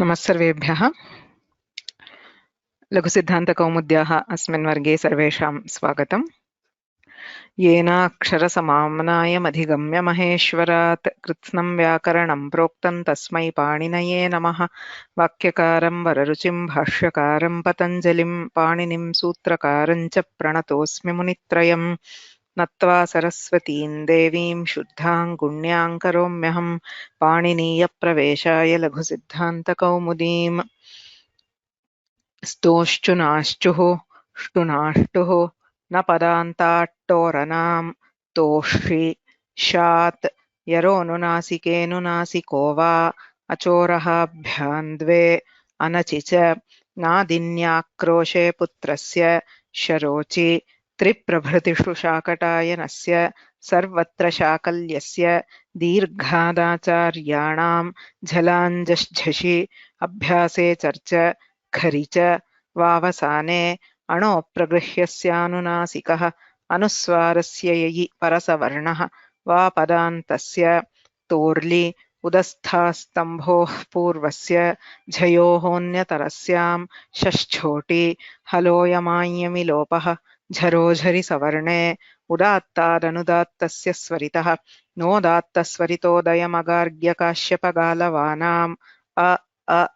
नमस्सर्वेभ्यः। लघुसिद्धान्तकौमुद्याः अस्मिन् वर्गे सर्वेषां स्वागतम्। येनाक्षरसमाम्नायमधिगम्य महेश्वरात् कृत्स्नं व्याकरणं प्रोक्तं तस्मै पाणिनये नमः। वाक्यकारं वररुचिं भाष्यकारं पतञ्जलिं पाणिनिं सूत्रकारं च प्रणतोऽस्मि मुनित्रयम्। नत्वा सरस्वतीं देवीं शुद्धां गुण्यां करोम्यहं पाणिनीयप्रवेशाय लघुसिद्धान्तकौमुदीम्। स्तोश्चुनाश्चुः ष्टुनाष्टुः न पदान्ताट्टोरनां तोषि शात् यरोनुनासिकेऽनुनासिको वा अचोरः भ्यान्द्वे अनचि च नादिन्याक्रोशे पुत्रस्य शरोचि त्रिप्रभृतिषु शाकटायनस्य सर्वत्र शाकल्यस्य दीर्घादाचार्याणां झलाञ्झषि अभ्यासे चर्च खरि च वावसाने अणोप्रगृह्यस्यानुनासिकः अनुस्वारस्य ययि परसवर्णः वा पदान्तस्य तोर्लि उदस्थास्तम्भोः पूर्वस्य झयोः अन्यतरस्यां षष्ठोटि हलोऽयमाञ्यमि लोपः झरोझरि सवर्णे उदात्तादनुदात्तस्य स्वरितः नोदात्तस्वरितोदयमगार्ग्यकाश्यपगालवानाम् अ अ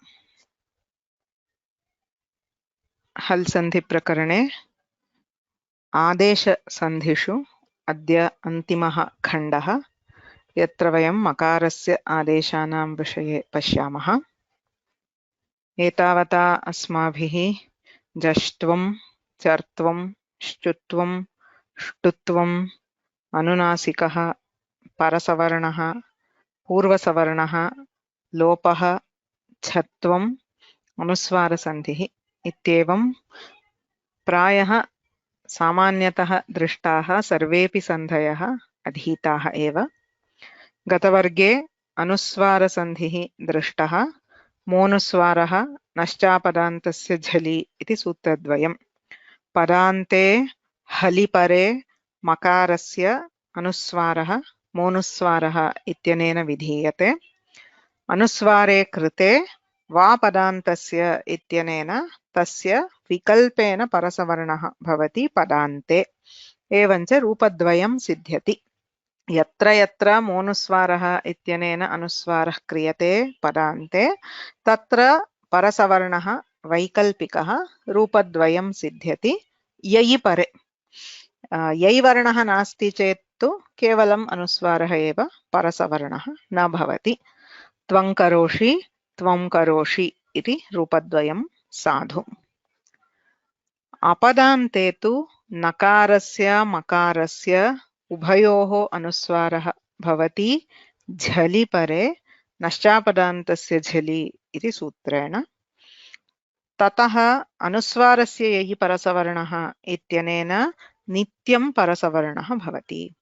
हल् सन्धि प्रकरणे आदेशसन्धिषु अद्य अन्तिमः खण्डः, यत्र वयं मकारस्य आदेशानां विषये पश्यामः। एतावता अस्माभिः जष्ट्वं, चर्त्वं, श्चुत्वं, ष्टुत्वम्, अनुनासिकः, परसवर्णः, पूर्वसवर्णः, लोपः, छत्वम्, अनुस्वारसन्धिः इत्येवं प्रायः सामान्यतः दृष्टाः सर्वेऽपि सन्धयः अधीताः एव। गतवर्गे अनुस्वारसन्धिः दृष्टः, मोनुस्वारः नश्चापदान्तस्य झलि इति सूत्रद्वयम्। पदान्ते हलिपरे मकारस्य अनुस्वारः मोनुस्वारः इत्यनेन विधीयते। अनुस्वारे कृते वा पदान्तस्य इत्यनेन तस्य विकल्पेन परसवर्णः भवति पदान्ते। एवञ्च रूपद्वयं सिद्ध्यति। यत्र यत्र मोनुस्वारः इत्यनेन अनुस्वारः क्रियते पदान्ते तत्र परसवर्णः वैकल्पिकः रूपद्वयं सिद्ध्यति ययि परे। ययि वर्णः नास्ति चेत् तु केवलम् अनुस्वारः एव परसवर्णः न भवति। त्वं करोषि, त्वं करोषि इति रूपद्वयं साधु। अपदान्ते तु नकारस्य मकारस्य उभयोः अनुस्वारः भवति झलि परे नश्चापदान्तस्य झलि इति सूत्रेण। ततः अनुस्वारस्य ययि परसवर्णः इत्यनेन नित्यं परसवर्णः भवति।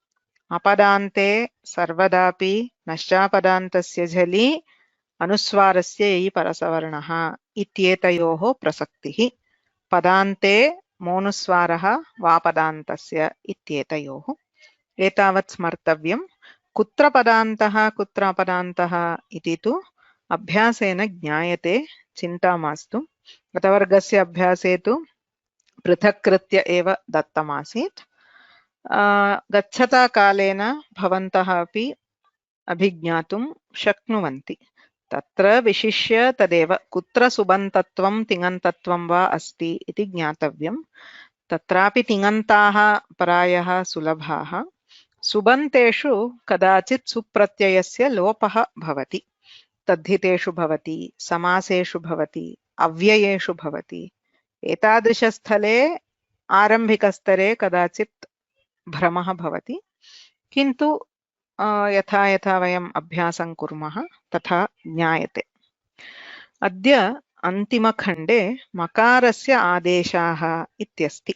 अपदान्ते सर्वदापि नश्चापदान्तस्य झलि अनुस्वारस्य ययि परसवर्णः इत्येतयोः प्रसक्तिः। पदान्ते मोनुस्वारः वापदान्तस्य इत्येतयोः। एतावत् स्मर्तव्यं। कुत्र पदान्तः कुत्र अपदान्तः इति तु अभ्यासेन ज्ञायते, चिन्ता मास्तु। गतवर्गस्य अभ्यासे तु पृथक्कृत्य एव दत्तमासीत्। गच्छता कालेन भवन्तः अपि अभिज्ञातुं शक्नुवन्ति। तत्र विशिष्य तदेव कुत्र सुबन्तत्वं तिङन्तत्वं वा अस्ति इति ज्ञातव्यं। तत्रापि तिङन्ताः प्रायः सुलभाः। सुबन्तेषु कदाचित् सुप्रत्ययस्य लोपः भवति। तद्धितेषु भवति, समासेषु भवति, अव्ययेषु भवति। एतादृशस्थले आरम्भिकस्तरे कदाचित् भ्रमः भवति, किन्तु यथा यथा वयम् अभ्यासं कुर्मः तथा ज्ञायते। अद्य अन्तिमखण्डे मकारस्य आदेशाः इत्यस्ति।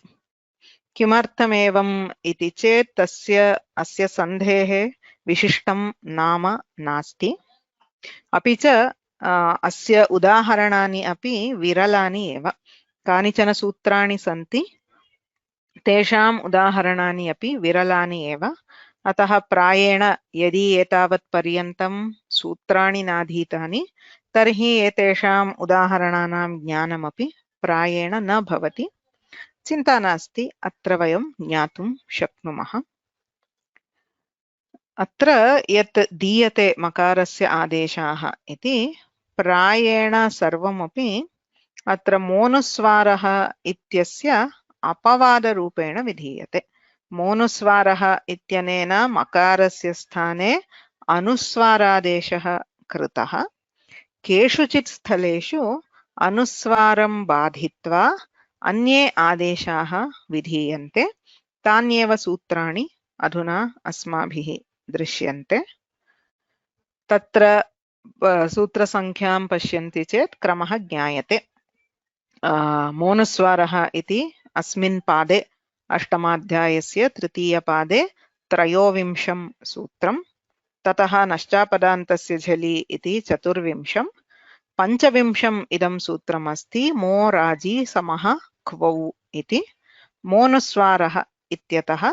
किमर्थमेवम् इति चेत् अस्य सन्धेः विशिष्टं नाम नास्ति। अपि च अस्य उदाहरणानि अपि विरलानि एव। कानिचन सूत्राणि सन्ति, तेषाम् उदाहरणानि अपि विरलानि एव। अतः प्रायेण यदि एतावत् पर्यन्तं सूत्राणि नाधीतानि तर्हि एतेषाम् उदाहरणानां ज्ञानमपि प्रायेण न भवति। चिन्ता नास्ति, अत्र वयं ज्ञातुं शक्नुमः। अत्र यत् दीयते मकारस्य आदेशाः इति प्रायेण सर्वमपि अत्र मोनुस्वारः इत्यस्य अपवादरूपेण विधीयते। मोनुस्वारः इत्यनेन मकारस्य स्थाने अनुस्वारादेशः कृतः। केषुचित् स्थलेषु अनुस्वारं बाधित्वा अन्ये आदेशाः विधीयन्ते। तान्येव सूत्राणि अधुना अस्माभिः दृश्यन्ते। तत्र सूत्रसङ्ख्यां पश्यन्ति चेत् क्रमः ज्ञायते। मोनुस्वारः इति अस्मिन् पादे अष्टमाध्यायस्य तृतीयपादे 23 सूत्रं, ततः नश्चापदान्तस्य झलि इति 24, 25 इदं सूत्रम् अस्ति मो राजी समः क्वौ इति। मोनुस्वारः इत्यतः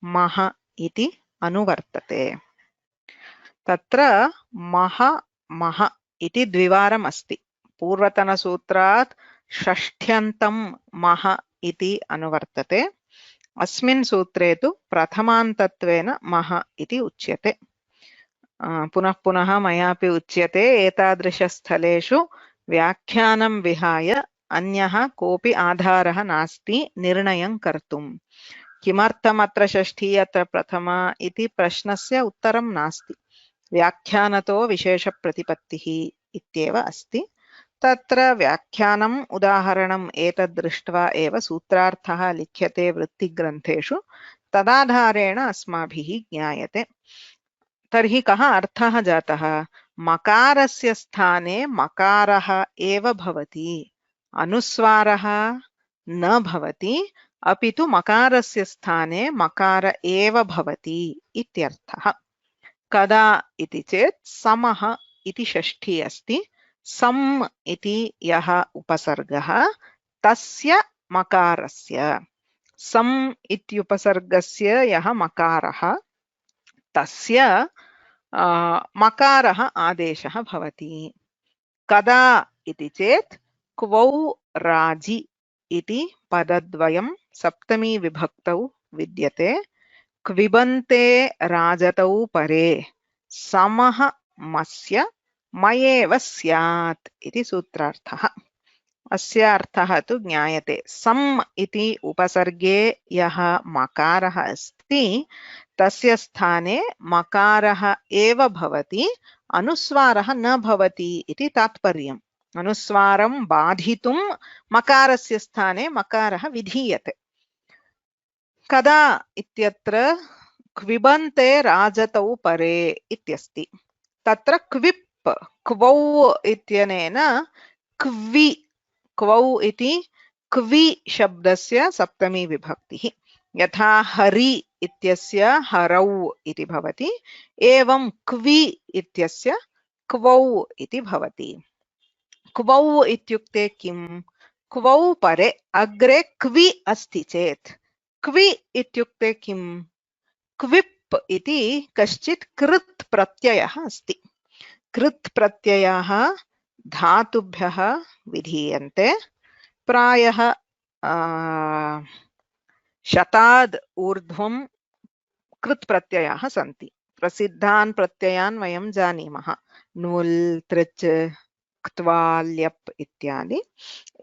मह इति अनुवर्तते। तत्र मह मह इति द्विवारम् अस्ति। पूर्वतनसूत्रात् षष्ठ्यन्तं मह इति अनुवर्तते। अस्मिन् सूत्रे तु प्रथमान्तत्वेन मह इति उच्यते। पुनः पुनः मयापि उच्यते, एतादृशस्थलेषु व्याख्यानं विहाय अन्यः कोऽपि आधारः नास्ति निर्णयं कर्तुं। किमर्थमत्र षष्ठी अत्र प्रथमा इति प्रश्नस्य उत्तरं नास्ति। व्याख्यानतो विशेषप्रतिपत्तिः इत्येव अस्ति। तत्र व्याख्यानम् उदाहरणम् एतद् दृष्ट्वा एव सूत्रार्थः लिख्यते वृत्तिग्रन्थेषु, तदाधारेण अस्माभिः ज्ञायते। तर्हि कः अर्थः जातः? मकारस्य स्थाने मकारः एव भवति, अनुस्वारः न भवति, अपि तु मकारस्य स्थाने मकार एव भवति इत्यर्थः। कदा इति चेत् समः इति षष्ठी अस्ति। सम् इति यः उपसर्गः तस्य मकारस्य, सम् इत्युपसर्गस्य यः मकारः तस्य मकारः आदेशः भवति। कदा इति चेत् क्वौ राजि इति पदद्वयं सप्तमी विभक्तौ विद्यते। क्विबन्ते राजतौ परे समः मस्य मयेव स्यात् इति सूत्रार्थः। अस्य अर्थः तु ज्ञायते। सम् इति उपसर्गे यः मकारः अस्ति तस्य स्थाने मकारः एव भवति, अनुस्वारः न भवति इति तात्पर्यम्। अनुस्वारं बाधितुं मकारस्य स्थाने मकारः विधीयते। कदा इत्यत्र क्विबन्ते राजतौ परे इत्यस्ति। तत्र क्विप् क्वौ इत्यनेन क्वि, क्वौ इति क्वि शब्दस्य सप्तमी विभक्तिः। यथा हरि इत्यस्य हरौ इति भवति, एवं क्वि इत्यस्य क्वौ इति भवति। क्वौ इत्युक्ते किम्? क्वौ परे अग्रे क्वि अस्ति चेत् क्वि इत्युक्ते किम्? क्विप् इति कश्चित् कृत् प्रत्ययः अस्ति। कृत् प्रत्ययाः धातुभ्यः विधीयन्ते। प्रायः शताद् ऊर्ध्वं कृत् प्रत्ययाः सन्ति। प्रसिद्धान् प्रत्ययान् वयं जानीमः, नुल्, तृच्, क्त्वा, ल्यप् इत्यादि।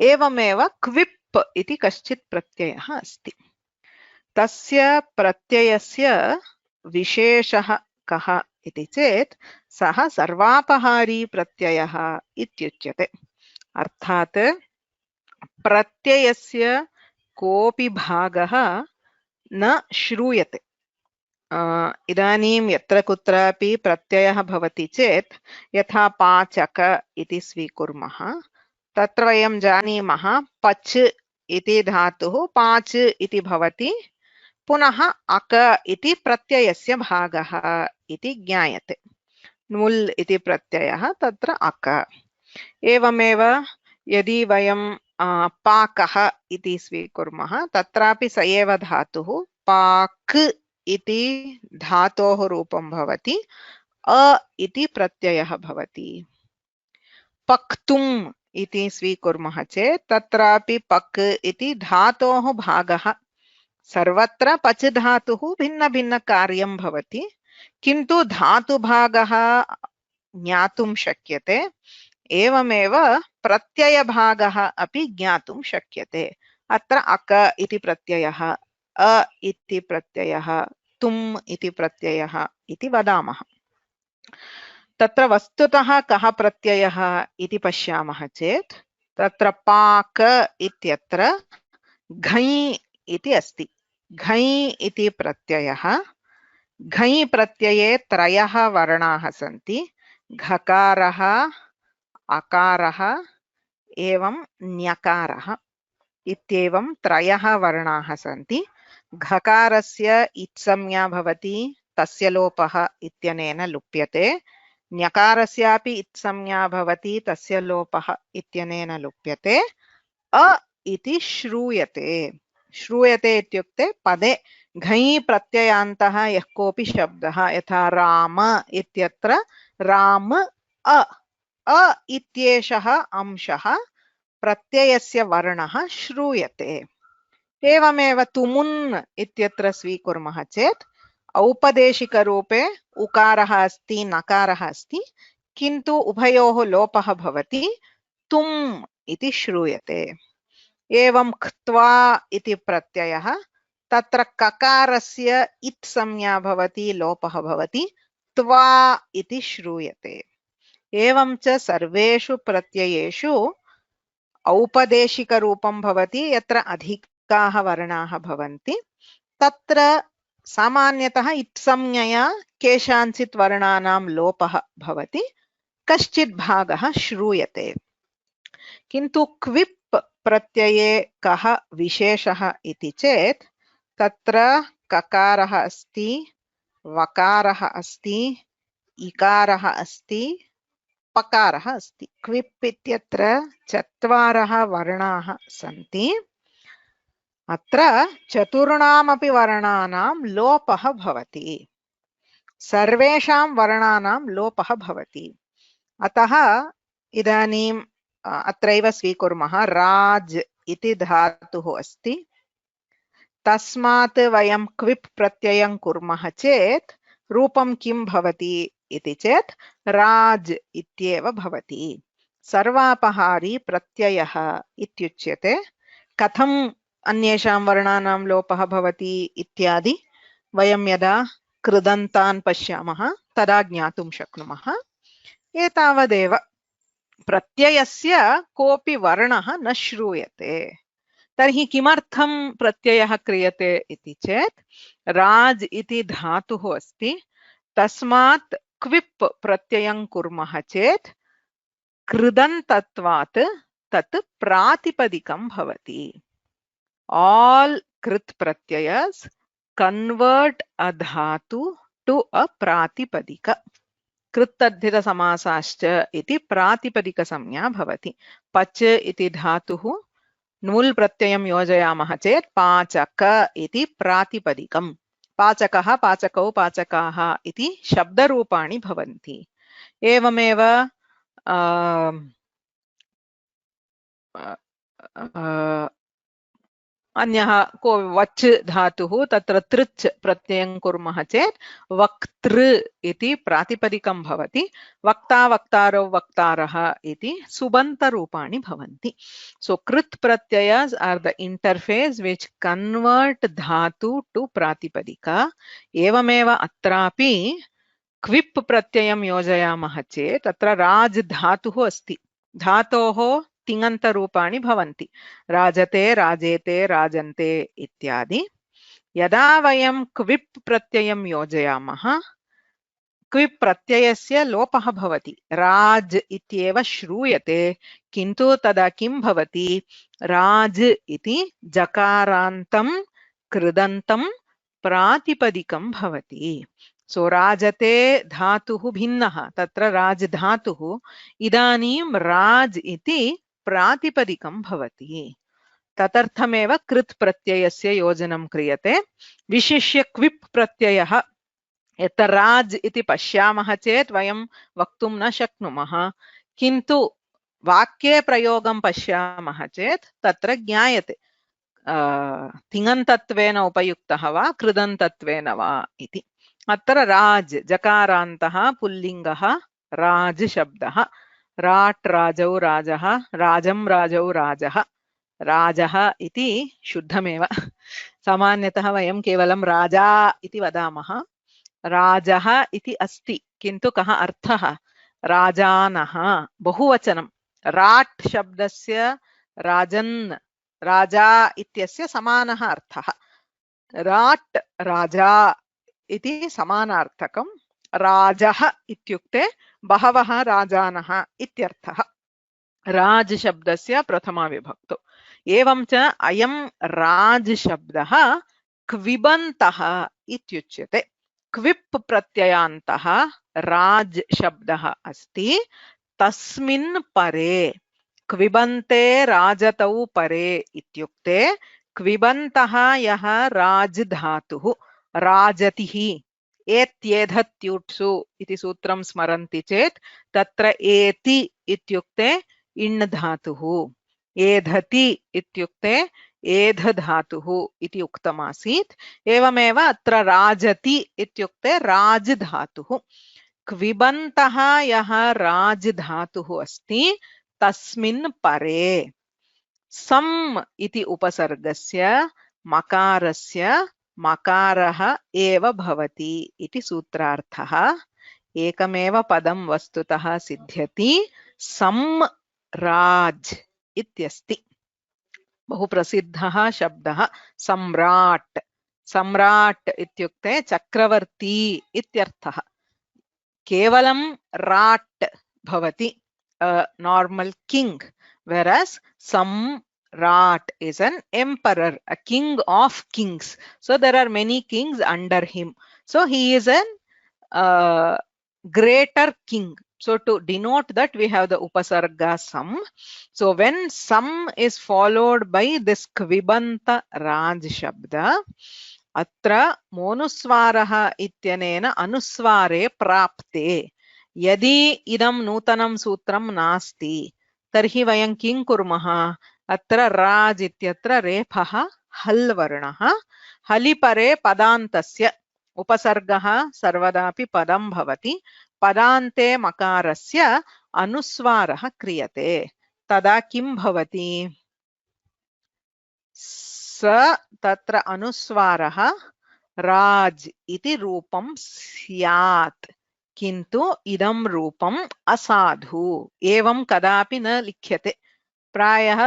एवमेव क्विप् इति कश्चित् प्रत्ययः अस्ति। तस्य प्रत्ययस्य विशेषः कः इति चेत् सः सर्वापहारी प्रत्ययः इत्युच्यते। अर्थात् प्रत्ययस्य कोऽपि भागः न श्रूयते। इदानीं यत्र कुत्रापि प्रत्ययः भवति चेत्, यथा पाचक इति स्वीकुर्मः, तत्र वयं जानीमः पच् इति धातुः पाच् इति भवति, पुनः अक इति प्रत्ययस्य भागः इति ज्ञायते। नुल् इति प्रत्ययः तत्र अक। एवमेव यदि वयं पाकः इति स्वीकुर्मः, तत्रापि स एव धातुः पाक् इति धातोः रूपं भवति, अ इति प्रत्ययः भवति। पक्तुम् इति स्वीकुर्मः चेत् तत्रापि पक् इति धातोः भागः। सर्वत्र पच् धातुः भिन्न भिन्न कार्यं भवति, किन्तु धातुभागः ज्ञातुं शक्यते। एवमेव प्रत्ययभागः अपि ज्ञातुं शक्यते। अत्र अक इति प्रत्ययः, अ इति प्रत्ययः, तुम् इति प्रत्ययः इति वदामः। तत्र वस्तुतः कः प्रत्ययः इति पश्यामः चेत् तत्र पाक इत्यत्र घञ् इति अस्ति। घञ् इति प्रत्ययः, घञ् प्रत्यये त्रयः वर्णाः सन्ति, घकारः, अकारः एवं ञकारः इत्येवं त्रयः वर्णाः सन्ति। घकारस्य इत्संज्ञा भवति, तस्य लोपः इत्यनेन लुप्यते। ञकारस्यापि इत्संज्ञा भवति, तस्य लोपः इत्यनेन लुप्यते। अ इति श्रूयते। श्रूयते इत्युक्ते पदे घञ् प्रत्ययान्तः यः कोऽपि शब्दः, यथा राम इत्यत्र राम अ, अ इत्येषः अंशः प्रत्ययस्य वर्णः श्रूयते। एवमेव तुमुन् इत्यत्र स्वीकुर्मः चेत् औपदेशिकरूपे उकारः अस्ति, नकारः अस्ति, किन्तु उभयोः लोपः भवति, तुम् इति श्रूयते। एवं क्त्वा इति प्रत्ययः, तत्र ककारस्य इत् संज्ञा भवति, लोपः भवति, त्वा इति श्रूयते। एवं च सर्वेषु प्रत्ययेषु औपदेशिकरूपं भवति, यत्र अधिकाः वर्णाः भवन्ति। तत्र सामान्यतः इत्संज्ञया केषाञ्चित् वर्णानां लोपः भवति, कश्चित् भागः श्रूयते। किन्तु क्विप् प्रत्यये कः विशेषः इति चेत् तत्र ककारः अस्ति, वकारः अस्ति, इकारः अस्ति, पकारः अस्ति। क्विप् इत्यत्र चत्वारः वर्णाः सन्ति। अत्र चतुर्णामपि वर्णानां लोपः भवति, सर्वेषां वर्णानां लोपः भवति। अतः इदानीं अत्रैव स्वीकुर्मः, राज इति धातुः अस्ति, तस्मात् वयं क्विप् प्रत्ययं कुर्मः चेत् रूपं किं भवति इति चेत् राज इत्येव भवति। सर्वापहारी प्रत्ययः इत्युच्यते। कथम् अन्येषां वर्णानां लोपः भवति इत्यादि वयं यदा कृदन्तान् पश्यामः तदा ज्ञातुं शक्नुमः। एतावदेव। प्रत्ययस्य कोऽपि वर्णः न श्रूयते। तर्हि किमर्थं प्रत्ययः क्रियते इति चेत् राज इति धातुः अस्ति, तस्मात् क्विप् प्रत्ययं कुर्मः चेत् कृदन्तत्वात् तत् प्रातिपदिकं भवति। All कृत् प्रत्ययस् convert a dhatu to a pratipadika. कृत्तद्धितसमासाश्च इति प्रातिपदिकसंज्ञा भवति। पच् इति धातुः नुल् प्रत्ययं योजयामः चेत् पाचक इति प्रातिपदिकम्। पाचकः, पाचकौ, पाचकाः इति शब्दरूपाणि भवन्ति। एवमेव अन्यः को वच् धातुः, तत्र तृच् प्रत्ययं कुर्मः चेत् वक्तृ इति प्रातिपदिकं भवति। वक्ता, वक्तारौ, वक्तारः इति सुबन्तरूपाणि भवन्ति। So कृत् प्रत्ययस् are the interface which convert dhatu to प्रातिपदिका। एवमेव अत्रापि क्विप् प्रत्ययं योजयामः चेत् तत्र राज धातुः अस्ति, धातोः तिङन्तरूपाणि भवन्ति, राजते, राजेते, राजन्ते इत्यादि। यदा वयं क्विप् प्रत्ययं योजयामः, क्विप् प्रत्ययस्य लोपः भवति, राज इत्येव श्रूयते, किन्तु तदा किं भवति, राज इति जकारान्तं कृदन्तं प्रातिपदिकं भवति। सो राजते धातुः भिन्नः, तत्र राज धातुः, इदानीं राज इति प्रातिपदिकं भवति। तदर्थमेव कृत् प्रत्ययस्य योजनं क्रियते। विशिष्य क्विप् प्रत्ययः यत्र राज इति पश्यामः चेत् वयं वक्तुं न शक्नुमः, किन्तु वाक्ये प्रयोगं पश्यामः चेत् तत्र ज्ञायते तिङन्तत्वेन उपयुक्तः वा कृदन्तत्वेन वा इति। अत्र राज जकारान्तः पुल्लिङ्गः राज शब्दः। राट् राजौ राजः, राजं राजौ राजः, राजः इति शुद्धमेव। सामान्यतः वयं केवलं राजा इति वदामः। राजः इति अस्ति, किन्तु कः अर्थः? राजानः बहुवचनं। राट् शब्दस्य राजन् राजा इत्यस्य समानः अर्थः। राट् राजा इति समानार्थकं। राजः इत्युक्ते बहवः राजानः इत्यर्थः। राज शब्दस्य प्रथमा विभक्तौ। एवं च अयं राज शब्दः क्विबन्तः इत्युच्यते। क्विप् प्रत्ययान्तः राज शब्दः अस्ति। तस्मिन् परे क्विबन्ते राजतौ परे इत्युक्ते क्विबन्तः यः राज धातुः राजतिः एत्येधत्यूट्सु इति सूत्रं स्मरन्ति चेत् तत्र एति इत्युक्ते इण् धातुः, एधति इत्युक्ते एध धातुः इति उक्तमासीत्। एवमेव अत्र राजति इत्युक्ते राज धातुः। क्विबन्तः यः राज धातुः अस्ति तस्मिन् परे सम् इति उपसर्गस्य मकारस्य मकारः एव भवति इति सूत्रार्थः। एकमेव पदं वस्तुतः सिद्ध्यति, सम्राज् इत्यस्ति। बहु प्रसिद्धः शब्दः सम्राट्। सम्राट् इत्युक्ते चक्रवर्ती इत्यर्थः। केवलं राट् भवति, normal king, whereas Samrat is an emperor, a king of kings. So there are many kings under him. So he is an greater king. So to denote that, we have the upasarga sam. So when sam is followed by this kvibanta raj shabda, अत्र मोनुस्वारः इत्यनेन अनुस्वारे प्राप्ते। यदि इदं नूतनं सूत्रं नास्ति तर्हि वयं किं कुर्मः? अत्र राज इत्यत्र रेफः हल् वर्णः, हलिपरे पदान्तस्य उपसर्गः सर्वदापि पदं भवति। पदान्ते मकारस्य अनुस्वारः क्रियते। तदा किं भवति? स तत्र अनुस्वारः राज इति रूपं स्यात्, किन्तु इदं रूपम् असाधु। एवं कदापि न लिख्यते। प्रायः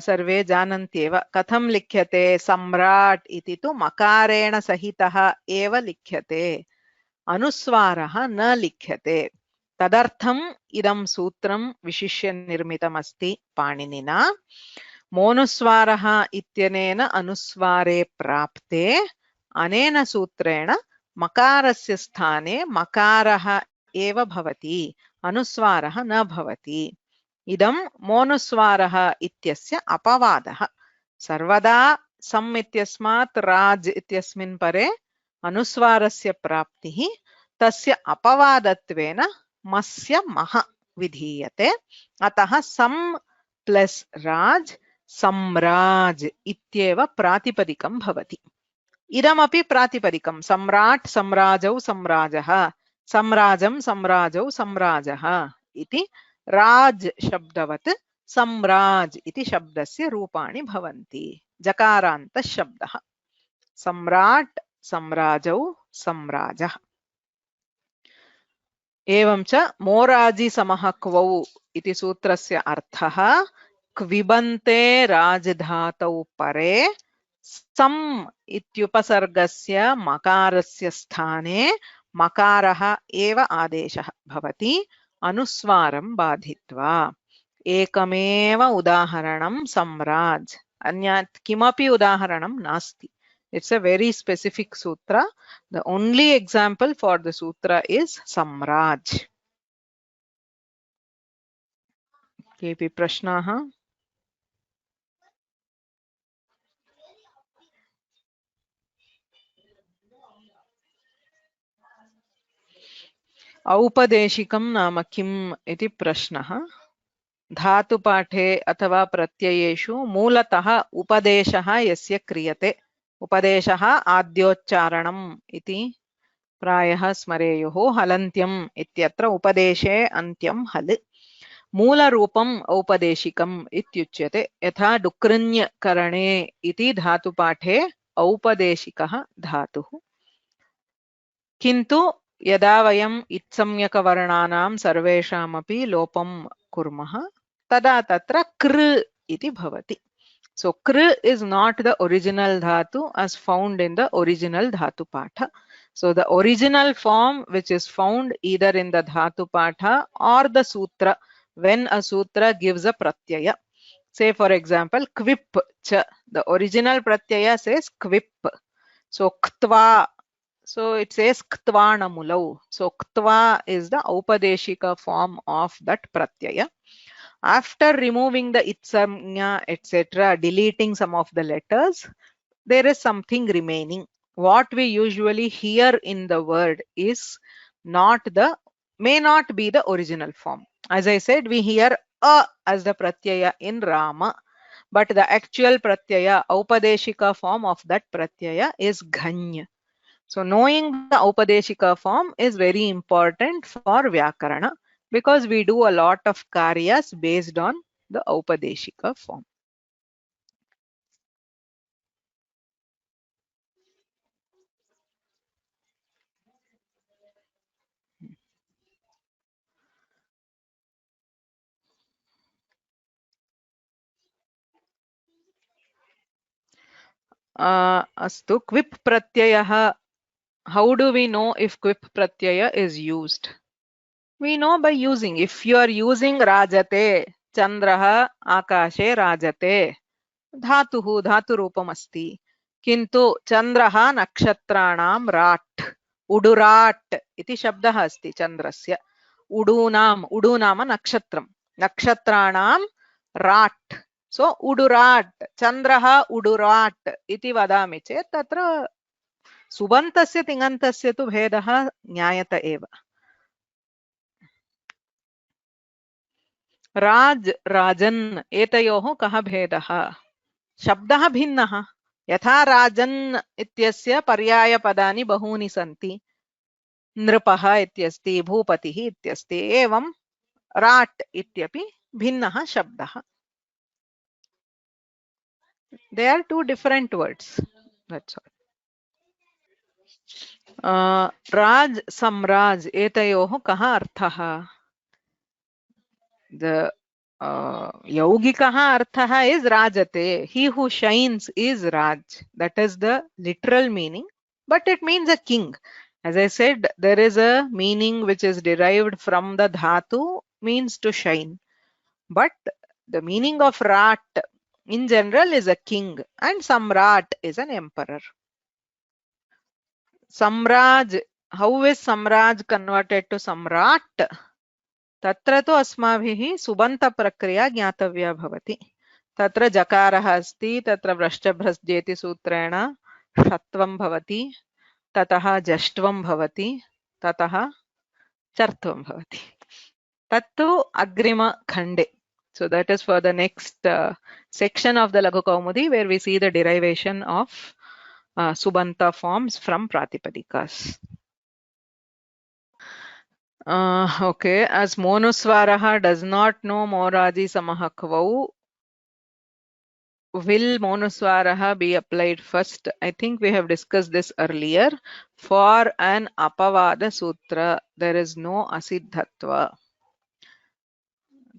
सर्वे जानन्त्येव कथं लिख्यते। सम्राट् इति तु मकारेण सहितः एव लिख्यते, अनुस्वारः न लिख्यते। तदर्थम् इदं सूत्रं विशिष्य निर्मितमस्ति पाणिनिना। मोनुस्वारः इत्यनेन अनुस्वारे प्राप्ते अनेन सूत्रेण मकारस्य स्थाने मकारः एव भवति, अनुस्वारः न भवति। इदं मोनुस्वारः इत्यस्य अपवादः। सर्वदा सम् इत्यस्मात् राज इत्यस्मिन् परे अनुस्वारस्य प्राप्तिः तस्य अपवादत्वेन मस्य मः विधीयते। अतः सम् प्लस् राज सम्राज इत्येव प्रातिपदिकं भवति। इदमपि प्रातिपदिकं। सम्राट् सम्राजौ सम्राजः, सम्राजं सम्राजौ सम्राजः इति राज शब्दवत् सम्राज इति शब्दस्य रूपाणि भवन्ति। जकारान्त शब्दः। सम्राट् सम्राजौ सम्राजः। एवं च मोराजि समः क्वौ इति सूत्रस्य अर्थः क्विबन्ते राजधातौ परे सम् इत्युपसर्गस्य मकारस्य स्थाने मकारः एव आदेशः भवति, अनुस्वारं बाधित्वा। एकमेव उदाहरणं सम्राज्, अन्यत् किमपि उदाहरणं नास्ति। It's a very specific sutra. The only example for the sutra is Samraj. केऽपि प्रश्नाः? औपदेशिकं नाम किम् इति प्रश्नः। धातुपाठे अथवा प्रत्ययेषु मूलतः उपदेशः यस्य क्रियते, उपदेशः आद्योच्चारणम् इति प्रायः स्मरेयुः। हलन्त्यम् इत्यत्र उपदेशे अन्त्यं हल्। मूलरूपम् औपदेशिकम् इत्युच्यते। यथा डुकृञ्यकरणे इति धातुपाठे औपदेशिकः धातुः। किन्तु यदा वयम् इत्संज्ञकवर्णानां सर्वेषामपि लोपं कुर्मः तदा तत्र कृ इति भवति. So kr is not the original dhatu as found in the original dhatu patha. So the original form which is found either in the dhatu patha or the sutra when a sutra gives a pratyaya. Say for example kvip cha, the original pratyaya says kvip. So ktva, so it says ktvanamulau. So ktva is the aupadeshika form of that pratyaya. After removing the itsamnya, etc., deleting some of the letters, there is something remaining. What we usually hear in the word is may not be the original form. As I said, we hear a as the pratyaya in Rama, but the actual pratyaya, aupadeshika form of that pratyaya is ghanya. So knowing the aupadeshika form is very important for Vyakarana because we do a lot of karyas based on the aupadeshika form. Astu, quip pratyayah. How do we know if quip pratyaya is used? We know by using. If you are using rajate, chandraha akashe rajate, dhatuhu dhatu rupam asti. Kintu chandraha nakshatranam rat, udurat iti shabdah asti chandrasya. Udu nama nakshatram. Nakshatranam rat. So udurat, chandraha udurat iti vadami chet tatra सुबन्तस्य तिङन्तस्य तु भेदः ज्ञायत एव. राज राजन् एतयोः कः भेदः? शब्दः भिन्नः. यथा राजन् इत्यस्य पर्यायपदानि बहूनि सन्ति. नृपः इत्यस्ति, भूपतिः इत्यस्ति. एवं राट् इत्यपि भिन्नः शब्दः. They are two different words. That's all. राज सम्राज एतयोः कः अर्थः? The yaugikaha arthaha is rajate. He who shines is Raj. That is the literal meaning, but it means a king. As I said, there is a meaning which is derived from the dhatu, means to shine. But the meaning of Rat in general is a king, and Samrat is an emperor. Samraj, how is Samraj converted to Samrat? तत्र तु अस्माभिः सुबन्तप्रक्रिया ज्ञातव्या भवति. तत्र जकारः अस्ति, तत्र व्रश्चभ्रस्जेति सूत्रेण षत्वं भवति, ततः जष्ट्वं भवति, ततः चर्त्वं भवति. तत्तु अग्रिमखण्डे. So that is for the next section of the Laghu Kaumudi where we see the derivation of subanta forms from Pratipadikas. Okay, as Monuswaraha does not know Moraji Samahakvau, will Monuswaraha be applied first? I think we have discussed this earlier. For an Apavada Sutra, there is no Asiddhatva.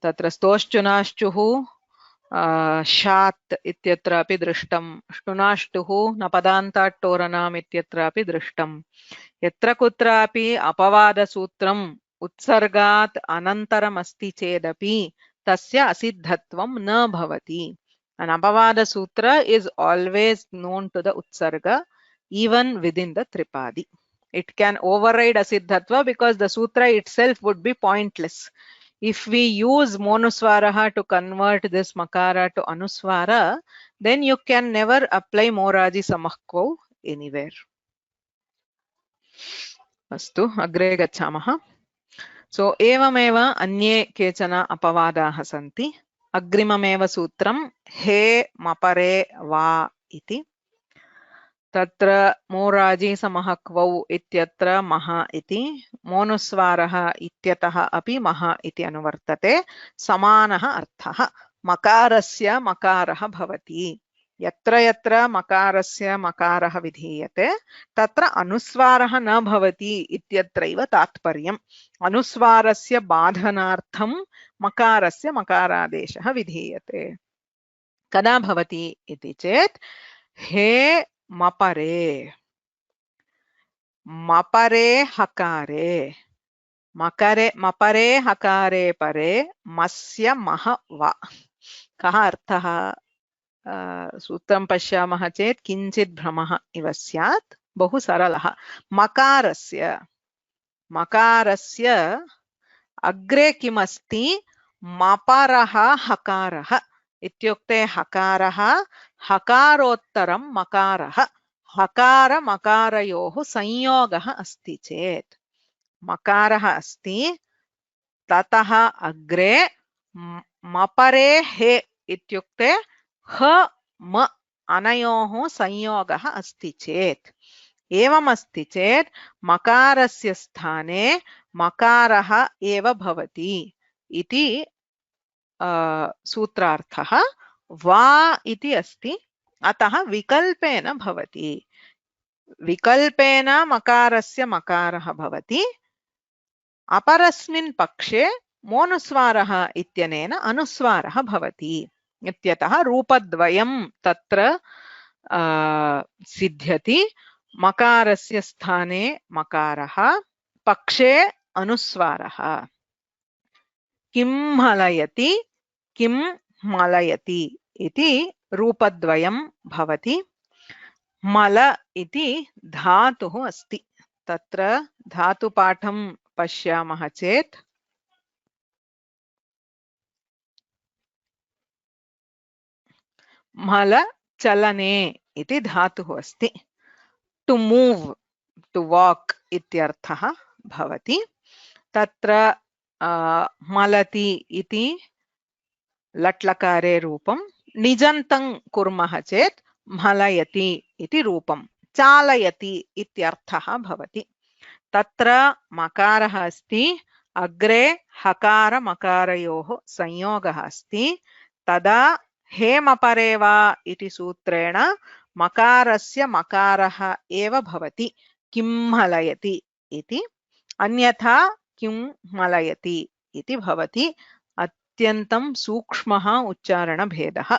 Tatra stoshchunashchuhu shat ityatrapi drishtam, shtunashtuhu napadantat toranam ityatrapi drishtam. Yatra kutrapi apavada sutram utsargat anantaram asti chedapi tasya asiddhatvam na bhavati. An apavada sutra is always known to the utsarga even within the tripadi. It can override asiddhatva because the sutra itself would be pointless. If we use monuswaraha to convert this makara to anuswara, then you can never apply moraji samahkvau anywhere. Astu, agre gachamah. सो एवमेव अन्ये केचन अपवादाः सन्ति। अग्रिममेव सूत्रं हे मपरे वा इति। तत्र मोराजि समः क्वौ इत्यत्र मः इति, मोनुस्वारः इत्यतः अपि मः इति अनुवर्तते। समानः अर्थः। मकारस्य मकारः भवति। यत्र यत्र मकारस्य मकारः विधीयते तत्र अनुस्वारः न भवति इत्यत्रैव तात्पर्यम्। अनुस्वारस्य बाधनार्थं मकारस्य मकारादेशः विधीयते। कदा भवति इति चेत् हे मपरे, मपरे हकारे, मकरे मपरे हकारे परे मस्य मह वा। कः अर्थः? सूत्रं पश्यामः चेत् किञ्चित् भ्रमः इव स्यात्। बहु सरलः। मकारस्य अग्रे किमस्ति? मपरः हकारः इत्युक्ते हकारः हकारोत्तरं मकारः, हकार मकारयोः संयोगः अस्ति चेत्, मकारः अस्ति ततः अग्रे मपरे हे इत्युक्ते ह म अनयोः संयोगः अस्ति चेत्, एवमस्ति चेत् मकारस्य स्थाने मकारः एव भवति इति सूत्रार्थः। वा इति अस्ति, अतः विकल्पेन भवति। विकल्पेन मकारस्य मकारः भवति। अपरस्मिन् पक्षे मोनुस्वारः इत्यनेन अनुस्वारः भवति इत्यतः रूपद्वयं तत्र सिद्ध्यति। मकारस्य स्थाने मकारः, पक्षे अनुस्वारः। किं मलयति, किं मलयति इति रूपद्वयं भवति। मल इति धातुः अस्ति। तत्र धातुपाठं पश्यामः चेत् मल चलने इति धातुः अस्ति। टु मूव्, टु वाक् इत्यर्थः भवति। तत्र मलति इति लट्लकारे रूपं, निजन्तं कुर्मः चेत् मलयति इति रूपं, चालयति इत्यर्थः भवति। तत्र मकारः अस्ति, अग्रे हकार मकारयोः संयोगः अस्ति, तदा हे मपरे वा इति सूत्रेण मकारस्य मकारः एव भवति, किं मलयति इति। अन्यथा किं मलयति इति भवति। अत्यन्तं सूक्ष्मः उच्चारणभेदः।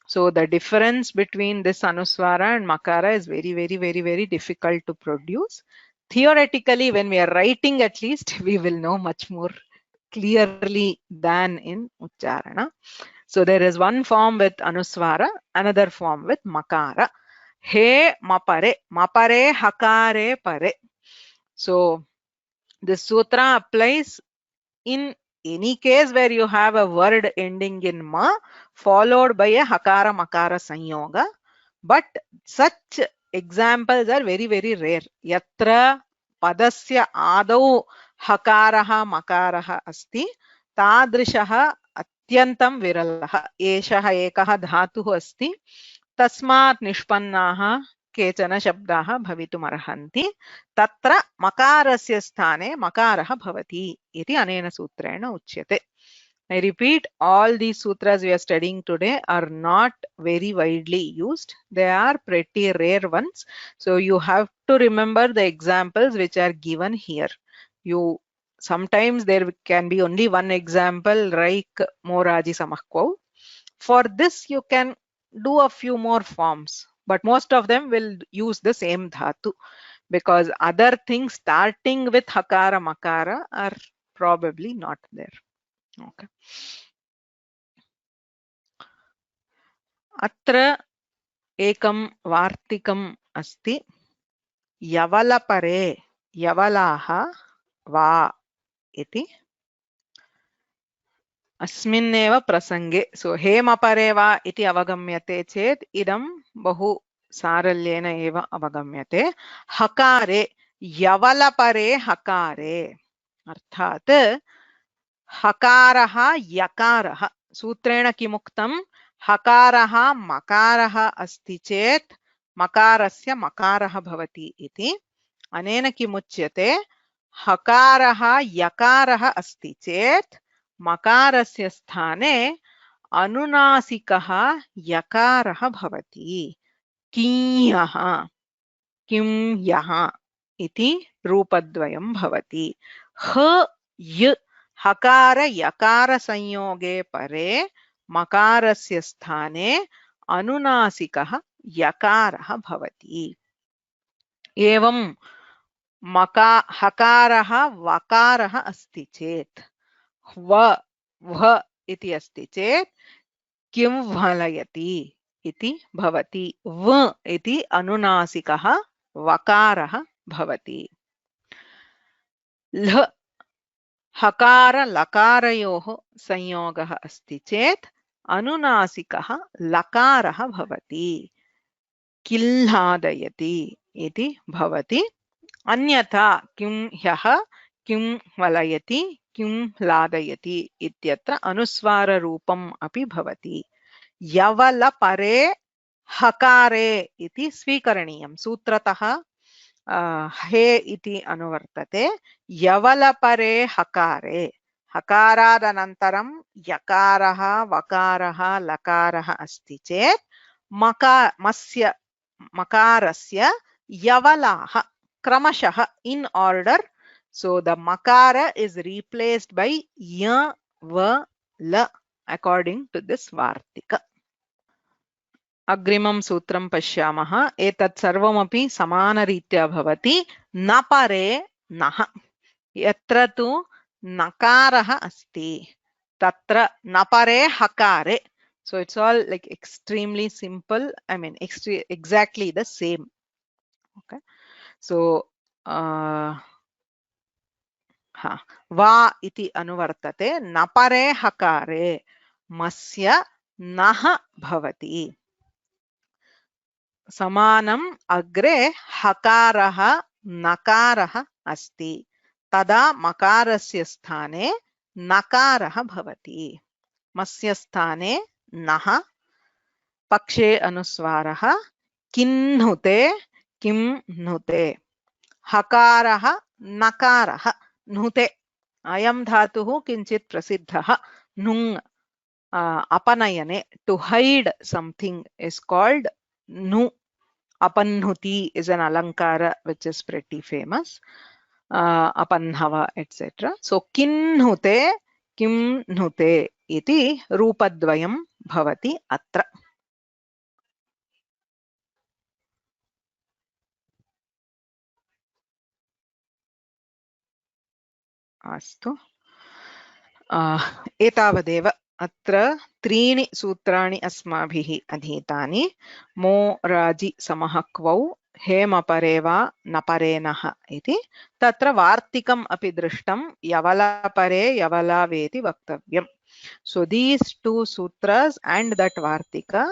So the difference between this anuswara and makara is very difficult to produce. Theoretically, when we are writing, at least we will know much more clearly than in ucharana. So there is one form with anuswara, another form with makara. He mapare, mapare hakare pare. So this sutra applies in any case where you have a word ending in ma followed by a hakara makara sanyoga, but such examples are very rare. Yatra padasya adau hakaraha makaraha asti tadrishaha अत्यन्तं विरलः। एषः एकः धातुः अस्ति, तस्मात् निष्पन्नाः केचन शब्दाः भवितुमर्हन्ति, तत्र मकारस्य स्थाने मकारः भवति इति अनेन सूत्रेण उच्यते। I repeat, all these sutras we are studying today are not very widely used. They are pretty rare ones. So you have to remember the examples which are given here. Sometimes there can be only one example, like moraji samah kvau. For this you can do a few more forms, but most of them will use the same dhatu, because other things starting with hakara makara are probably not there. Okay. अत्र एकं वार्तिकम् अस्ति, यवलपरे यवलाः वा इति। अस्मिन्नेव प्रसंगे, सो हेमपरे वा इति अवगम्यते चेत् इदं बहु सारल्येन एव अवगम्यते। हकारे, यवलपरे हकारे, अर्थात् हकारः यकारः सूत्रेण किमुक्तं हकारः मकारः अस्ति चेत् मकारस्य मकारः भवति इति अनेन किमुच्यते हकारः यकारः अस्ति चेत् मकारस्य स्थाने अनुनासिकः यकारः भवति किञ्यः किं यः इति रूपद्वयं भवति ह य हकार यकार संयोगे परे मकारस्य स्थाने अनुनासिकः यकारः भवति एवं हकारः वकारः अस्ति चेत् व इति अस्ति चेत् किं वलयति इति भवति व इति अनुनासिकः वकारः भवति ल हकार लकारयोः संयोगः अस्ति चेत् अनुनासिकः लकारः भवति किल्लादयति इति भवति अन्यथा किं ह्यः किं वलयति किं लादयति इत्यत्र अनुस्वाररूपम् अपि भवति यवलपरे हकारे इति स्वीकरणीयं सूत्रतः हे इति अनुवर्तते यवलपरे हकारे हकारादनन्तरं यकारः वकारः लकारः अस्ति चेत् मकारस्य यवलाः क्रमशः in order, so the makara is replaced by ya va la according to this vartika. अग्रिमं सूत्रं पश्यामः एतत् सर्वमपि समानरीत्या भवति न परे नः यत्र तु नकारः अस्ति तत्र न परे हकारे so it's all like extremely simple I mean exactly the same okay so वा इति अनुवर्तते न परे हकारे मस्य नः भवति समानम् अग्रे हकारः नकारः अस्ति तदा मकारस्य स्थाने नकारः भवति मस्य स्थाने नः पक्षे अनुस्वारः किन्नुते किं नुते हकारः नकारः नुते अयं धातुः किञ्चित् प्रसिद्धः नुङ् अपनयने to hide something is called nu apanhuti is an alankara which is pretty famous apanhava etc so kinnute kim nute iti रूपद्वयं भवति अत्र अस्तु एतावदेव अत्र त्रीणि सूत्राणि अस्माभिः अधीतानि मो राजि समः क्वौ हेमपरे वा नपरे नः इति तत्र वार्तिकम् अपि दृष्टं यवलपरे यवलावेति वक्तव्यम् so these two sutras and that vartika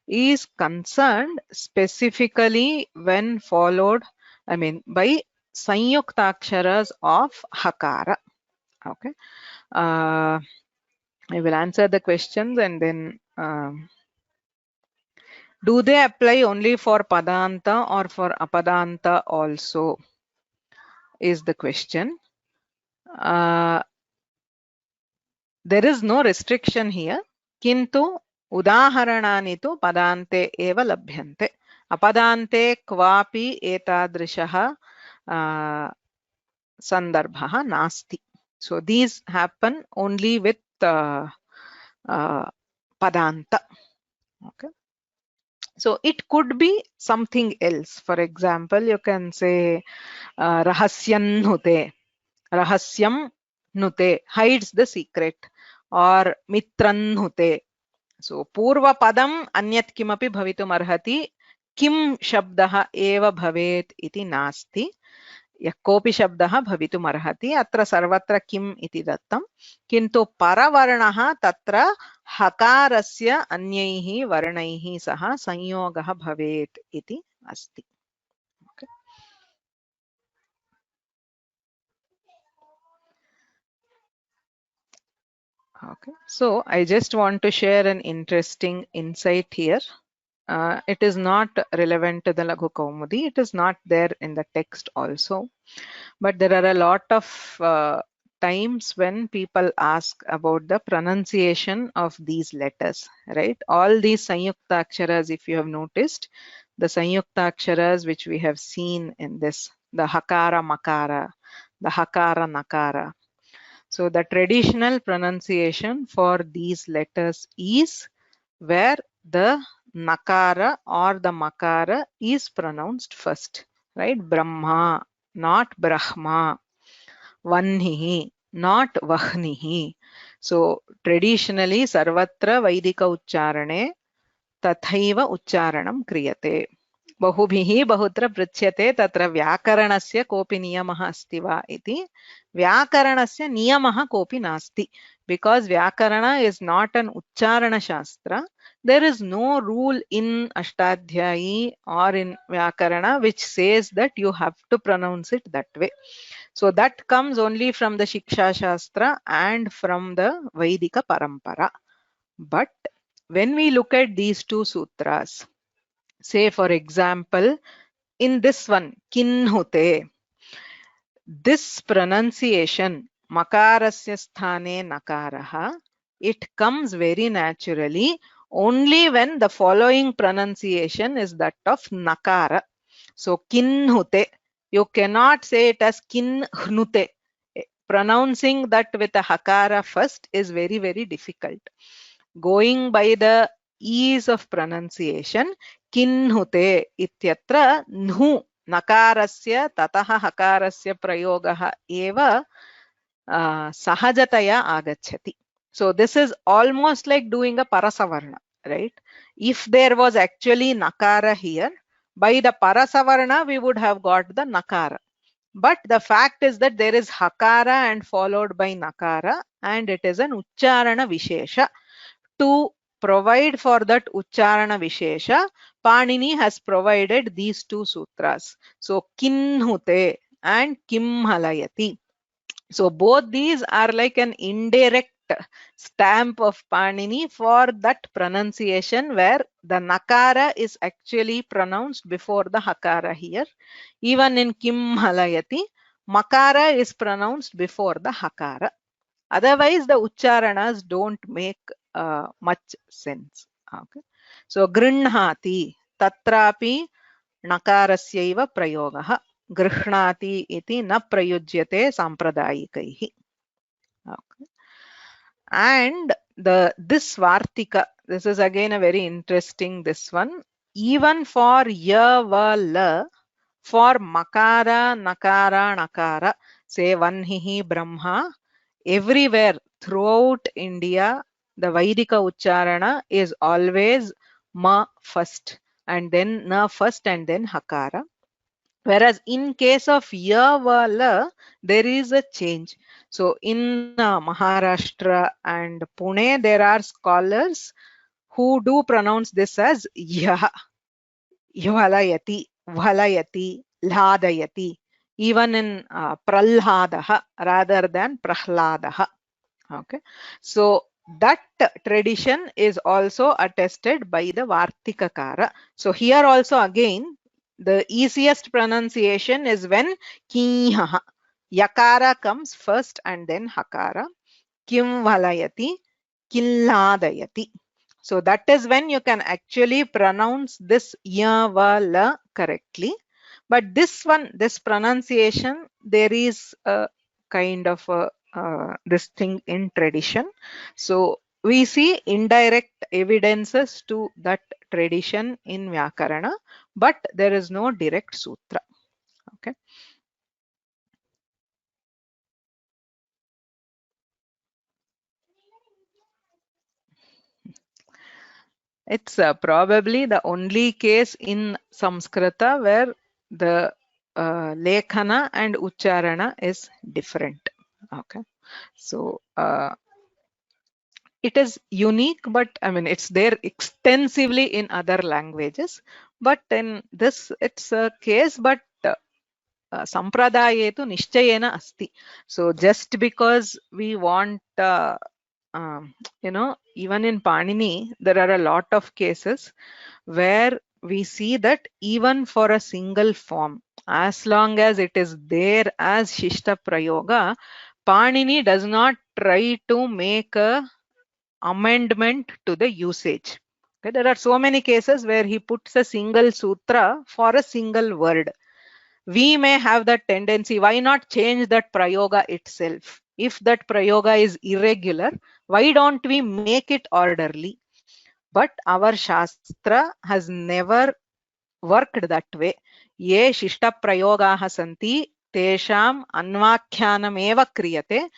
is concerned specifically when followed I mean by sanyuktaksharas of hakara okay I will answer the questions and then do they apply only for padanta or for apadanta also is the question there is no restriction here kintu udaharanani tu padante eva labhyante apadante kvapi etadrishaha sandarbha nasti so these happen only with padanta okay so it could be something else for example you can say rahasyan rahasyam nute hides the secret or mitran nute so purva padam anyat kimapi bhavitum arhati kim shabdah eva bhavet iti nasti यः कोऽपि शब्दः भवितुम् अर्हति अत्र सर्वत्र किम् इति दत्तं किन्तु परवर्णः तत्र हकारस्य अन्यैः वर्णैः सह संयोगः भवेत् इति अस्ति Okay, so I just want to share an interesting insight here. It is not relevant to the Laghu Kaumudi. It is not there in the text also. But there are a lot of times when people ask about the pronunciation of these letters, right? All these Sanyukta Aksharas, if you have noticed, the Sanyukta Aksharas which we have seen in this, the Hakara Makara, the Hakara Nakara. So the traditional pronunciation for these letters is where the Nakara or the Makara is pronounced first, right? Brahma, not Brahma. Vannihi, not Vahnihi. So traditionally Sarvatra Vaidika Uchcharane तथैव उच्चारणं क्रियते बहुभिः बहुत्र पृच्छ्यते तत्र व्याकरणस्य कोऽपि नियमः अस्ति वा इति व्याकरणस्य नियमः कोऽपि नास्ति because व्याकरण is not an उच्चारण शास्त्र there is no rule in Ashtadhyayi or in Vyakarana which says that you have to pronounce it that way. So that comes only from the Shiksha Shastra and from the Vaidika Parampara. But when we look at these two sutras, say for example, in this one, Kinhute, this pronunciation, Makarasya sthane Nakaraha, it comes very naturally only when the following pronunciation is that of Nakara. So Kinhute, you cannot say it as Kinhnute. Pronouncing that with a Hakara first is very, very difficult. Going by the ease of pronunciation, Kinhute ityatra nhu nakarasya tataha hakarasya prayogaha eva sahajataya agacchati. So this is almost like doing a parasavarna, right? If there was actually nakara here, by the parasavarna we would have got the nakara. But the fact is that there is hakara and followed by nakara, and it is an uchcharana vishesha. To provide for that uchcharana vishesha, Panini has provided these two sutras. So Kinhute and Kimhalayati. So both these are like an indirect stamp of Panini for that pronunciation where the nakara is actually pronounced before the hakara here. Even in Kimhalayati, makara is pronounced before the hakara. Otherwise, the uchcharanas don't make much sense. Okay. So गृह्णाति तत्रापि नकारस्यैव प्रयोगः गृह्णाति इति न प्रयुज्यते सांप्रदायिकैः. Okay. And this Vartika, this is again a very interesting this one. Even for ya, va, la, for makara, nakara, nakara, say vanhihi, brahma, everywhere throughout India, the Vaidika Uchcharana is always ma first and then na first and then hakara. Whereas in case of ya, va, la, there is a change. So in Maharashtra and Pune, there are scholars who do pronounce this as ya, yuhalayati, valayati, ladayati. Even in pralhadaha rather than prahladaha. Okay, so that tradition is also attested by the Vartikakara. So here also again the easiest pronunciation is when Kihaha. Yakara comes first and then Hakara. Kim Valayati, Killadayati. So that is when you can actually pronounce this ya, va, la correctly. But this one, this pronunciation, there is a kind of a this thing in tradition. So we see indirect evidences to that tradition in Vyakarana, but there is no direct sutra. Okay. It's probably the only case in Samskrita where the Lekhana and Uchcharana is different. Okay. So it is unique, but I mean, it's there extensively in other languages. But in this, it's a case, but Sampradaye tu nishchayena asti. So just because we want even in Panini, there are a lot of cases where we see that even for a single form, as long as it is there as Shishta Prayoga, Panini does not try to make a amendment to the usage. Okay, there are so many cases where he puts a single sutra for a single word. We may have that tendency. Why not change that prayoga itself? If that prayoga is irregular, why don't we make it orderly? But our Shastra has never worked that way. Ye shishta prayogaah santi tesham anvakhyanameva kriyate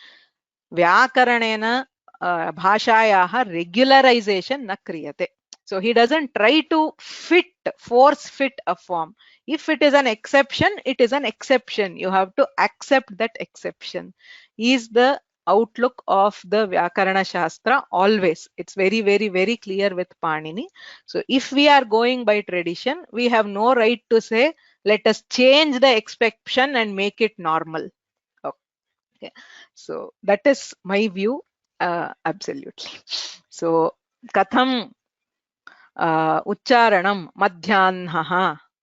vyakaranena bhashayaah regularization na kriyate. So he doesn't try to force fit a form. If it is an exception, it is an exception. You have to accept that exception. Is the outlook of the Vyakarana Shastra always. It's very, very, very clear with Panini. So if we are going by tradition, we have no right to say, let us change the exception and make it normal. Okay. So that is my view, absolutely. So katham उच्चारणं मध्याह्नः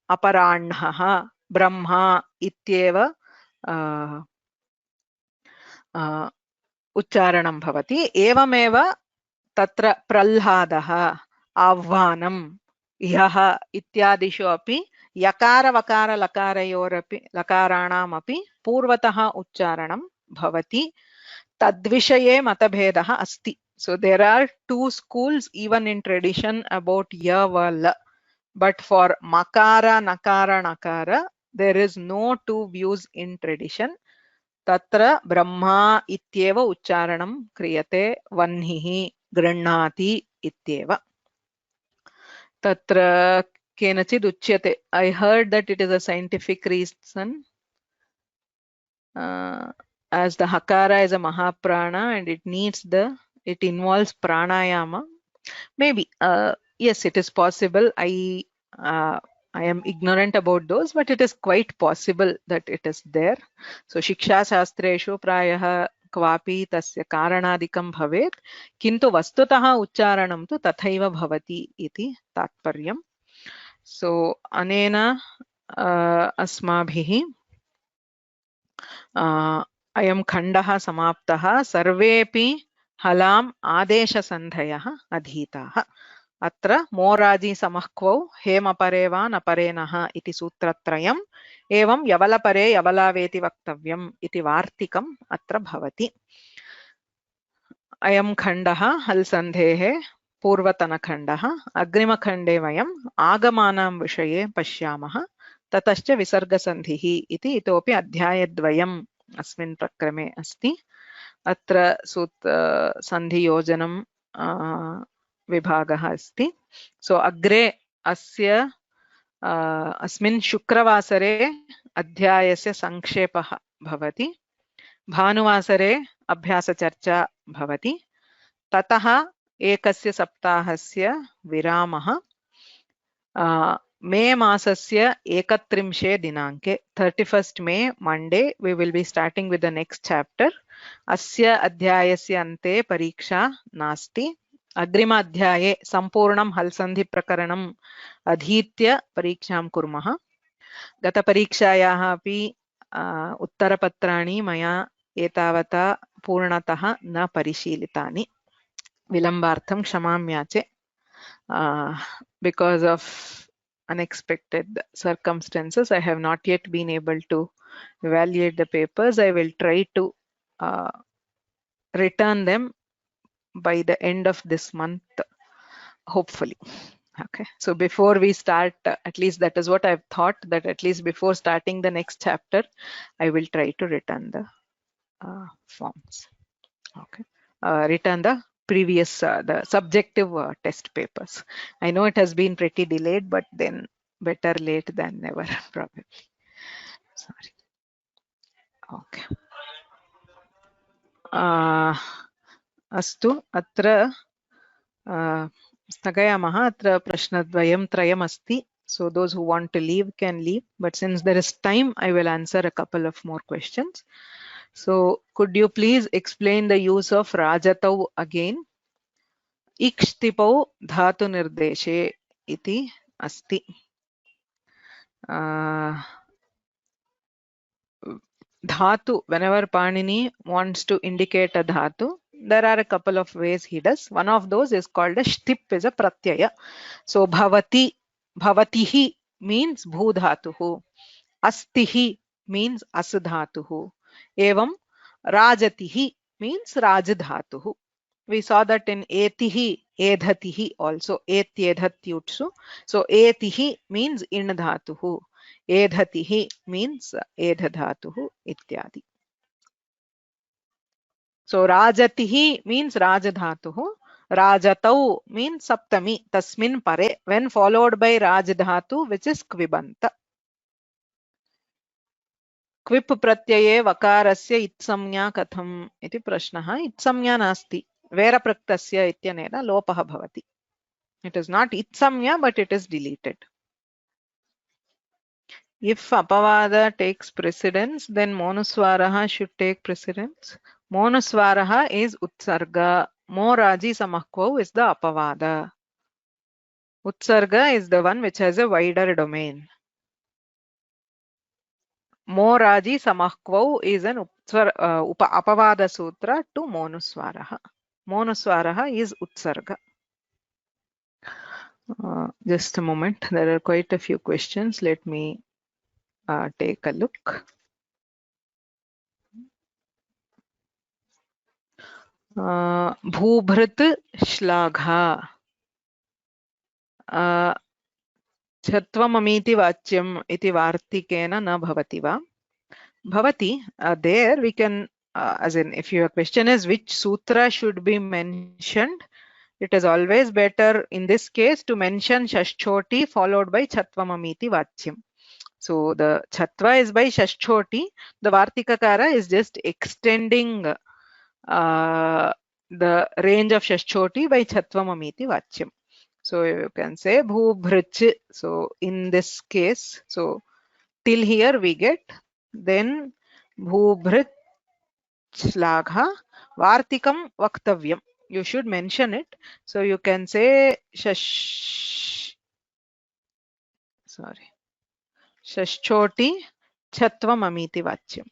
अपराह्नः ब्रह्मा इत्येव उच्चारणं भवति एवमेव तत्र प्रह्लादः आह्वानं ह्यः इत्यादिषु अपि यकार वकार लकारयोरपि लकाराणामपि पूर्वतः उच्चारणं भवति तद्विषये मतभेदः अस्ति. So there are two schools even in tradition about ya va la, but for makara nakara nakara there is no two views in tradition. Tatra brahma ityeva uच्चारणं क्रियते वह्निः गृह्णाति इत्येव. Tatra केनचित् उच्यते. I heard that it is a scientific reason. As the hakara is a mahaprana and it involves pranayama. Maybe, yes, it is possible. I am ignorant about those, but it is quite possible that it is there. So Shiksha Shastreshu prayah kvapi tasya karanadikam bhavet, kintu vastutah uccharanam tu tathaiva bhavati iti tatparyam. So anena asmabhihi अयं खण्डः समाप्तः सर्वेपि हलाम् आदेशसन्धयः अधीताः. अत्र मोराजी समक्वौ हेमपरे वा नपरेनः इति सूत्रत्रयम् एवं यवलपरे यवलावेति वक्तव्यम् इति वार्तिकम् अत्र भवति. अयं खण्डः हल् सन्धेः पूर्वतनखण्डः. अग्रिमखण्डे वयम् आगमानां विषये पश्यामः. ततश्च विसर्गसन्धिः इति इतोपि अध्यायद्वयम् अस्मिन् प्रक्रमे अस्ति. अत्र सन्धियोजनं विभागः अस्ति. सो अग्रे अस्मिन् शुक्रवासरे अध्यायस्य संक्षेपः भवति. भानुवासरे अभ्यासचर्चा भवति. ततः एकस्य सप्ताहस्य विरामः. मे मासस्य 31 दिनाङ्के 31st May Monday we will be starting with the next chapter. अस्य अध्यायस्य अन्ते परीक्षा नास्ति. अग्रिम अध्याये सम्पूर्णं हल्सन्धि प्रकरणम् अधीत्य परीक्षां कुर्मः. गतपरीक्षायाः अपि उत्तरपत्राणि मया एतावता पूर्णतः न परिशीलितानि. विलम्बार्थं क्षमां याचे. Because of unexpected circumstances, I have not yet been able to evaluate the papers. I will try to return them by the end of this month, hopefully. Okay, so before we start, at least that is what I've thought, that at least before starting the next chapter, I will try to return the forms. Okay, return the previous the subjective test papers. I know it has been pretty delayed, but then better late than never, probably. Sorry. Okay. अस्तु, अत्र स्थगयामः. अत्र प्रश्नद्वयं त्रयम् अस्ति. So those who want to leave can leave, but since there is time, I will answer a couple of more questions. So could you please explain the use of rajatau again? इक्ष्तिपौ धातु निर्देशे इति अस्ति. Dhatu, whenever Panini wants to indicate a dhatu, there are a couple of ways he does. One of those is called a shtip, is a pratyaya. So bhavati, bhavatihi means bhu dhatuhu. Astihi means as dhatuhu. Evam rajatihi means raj dhatuhu. We saw that in etihi, edhatihi also, etyedhatyutsu. So etihi means in dhatuhu. Edhatihi means edhadhatuhu ityadi. So rajatihi means rajadhatuhu. Rajatau means saptami, tasmin pare, when followed by rajdhatu, which is kvibanta. क्विप् प्रत्यये वकारस्य इत्संज्ञा कथम् इति प्रश्नः. इत्संज्ञा नास्ति, वेरप्रक्तस्य इत्यनेन लोपः भवति. It is not itsamya, but it is deleted. If apavada takes precedence, then monuswaraha should take precedence. Monuswaraha is utsarga. Moraji samakvau is the apavada. Utsarga is the one which has a wider domain. Moraji samakvau is an apavada sutra to monuswaraha. Monuswaraha is utsarga. Just a moment. There are quite a few questions. Let me take a look. Bhubhrit shlagha. Chattvamamiti vachyam iti vartikena na bhavati va. Bhavati, there we can, as in, if your question is which sutra should be mentioned, it is always better in this case to mention Shashchoti followed by Chattvamamiti Vachyam. So the Chatva is by Shashchoti, the Vartikakara is just extending the range of Shashchoti by Chattvamamiti Vachyam. So you can say Bhubhrich. So in this case, so till here we get, then Bhubhrit Shlagha Vartikam Vaktavyam. You should mention it. So you can say Shashchoti Chattvamamiti Vachyam.